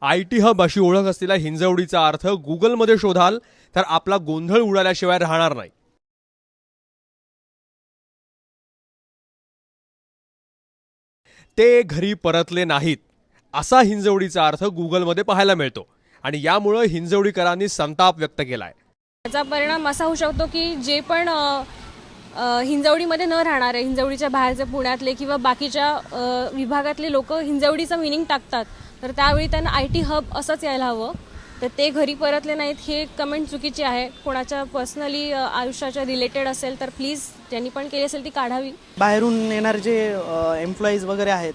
IT hub अशी ओळख असलेल्या हिंजवडीचा अर्थ गुगलमध्ये शोधाल तर आपला गोंधळ उडाल्याशिवाय राहणार नाही। ते घरी परतले नाहीत असा हिंजवडीचा अर्थ गुगलमध्ये पाहायला मिळतो आणि यामुळे हिंजवडीकरांनी संताप व्यक्त केलाय। याचा परिणाम असा होऊ शकतो की जे पण हिंजवडीमध्ये न राहणारे, हिंजवडीच्या बाहेरचे पुण्यातले किंवा बाकीच्या विभागातले लोक हिंजवडीचं मीनिंग टाकतात, तर त्यावेळी त्यांना IT हब असंच यायला हवं। तर ते घरी परतले नाहीत हे कमेंट चुकीची आहे। कोणाच्या पर्सनली आयुष्याच्या रिलेटेड असेल तर प्लीज ज्यांनी पण केली असेल ती काढावी। बाहेरून येणारे जे एम्प्लॉईज वगैरे आहेत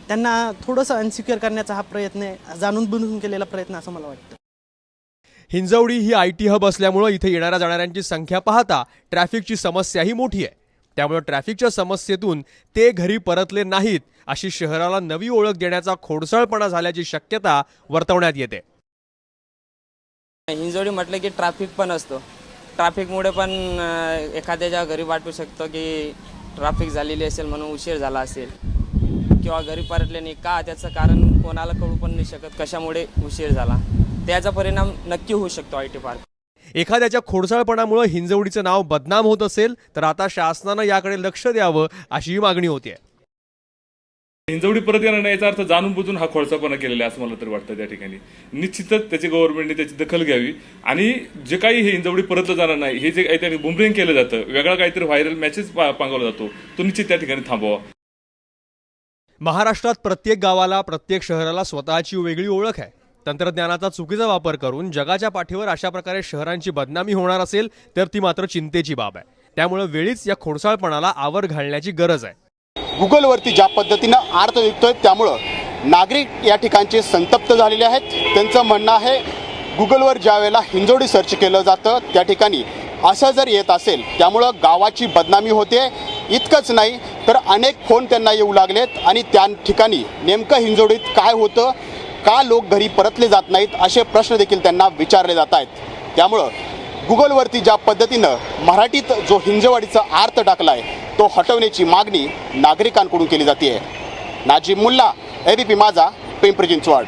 त्यांना थोडंसं अनसिक्युअर करण्याचा हा प्रयत्न जाणून बुजून केलेला प्रयत्न असं मला वाटतं। हिंजवडी ही IT हब असल्यामुळे इथे येणाऱ्या जाणाऱ्यांची संख्या पाहता ट्रॅफिकची समस्याही मोठी आहे। त्यामुळे ट्रॅफिकच्या समस्येतून ते घरी परतले नाहीत अशी शहराला नवी ओळख देण्याचा खोडसाळपणा झाल्याची शक्यता वर्तवण्यात येते। हिंजवडी म्हटलं की ट्रॅफिक पण असतो। ट्रॅफिकमुळे पण एखाद्याच्या घरी वाटू शकतो की ट्रॅफिक झालेली असेल म्हणून उशीर झाला असेल किंवा घरी परतले नाही का, त्याचं कारण कोणाला कळू पण नाही शकत कशामुळे उशीर झाला। त्याचा परिणाम नक्की होऊ शकतो IT पार्क। एखाद्याच्या खोडसाळपणामुळे हिंजवडीचं नाव बदनाम होत असेल तर आता शासनानं याकडे लक्ष द्यावं अशी मागणी होते। हिंजवडी परत येणार नाही याचा अर्थ जाणून बुजून हा खोडसाळपणा केलेला आहे असं मला तरी वाटतं। त्या ठिकाणी निश्चितच त्याची गव्हर्नमेंटने त्याची दखल घ्यावी आणि जे काही हे हिंजवडी परतलं जाणार नाही हे जे काही बुमरिंग केलं जातं, वेगळा काहीतरी व्हायरल मॅसेज पांगवला जातो, तो निश्चित त्या ठिकाणी थांबवा। महाराष्ट्रात प्रत्येक गावाला, प्रत्येक शहराला स्वतःची वेगळी ओळख आहे। तंत्रज्ञानाचा चुकीचा वापर करून जगाच्या पाठीवर अशा प्रकारे शहरांची बदनामी होणार असेल तर ती मात्र चिंतेची बाब आहे। त्यामुळे वेळीच या खोडसाळपणाला आवर घालण्याची गरज आहे। गुगलवरती ज्या पद्धतीनं आर्त निघतोय त्यामुळं नागरिक या ठिकाणचे संतप्त झालेले आहेत। त्यांचं म्हणणं आहे गुगलवर ज्या वेळेला हिंजवडी सर्च केलं जातं त्या ठिकाणी असं जर येत असेल त्यामुळं गावाची बदनामी होते। इतकंच नाही तर अनेक फोन त्यांना येऊ लागलेत आणि त्या ठिकाणी नेमकं हिंजवडीत काय होतं, का लोक घरी परतले जात नाहीत असे प्रश्न देखील त्यांना विचारले जात आहेत। त्यामुळं गुगलवरती ज्या पद्धतीनं मराठीत जो हिंजवडीचा अर्थ टाकलाय तो हटवण्याची मागणी नागरिकांकडून केली जाते। नाजिम मुल्ला, ABP माझा, पिंपरी चिंचवड।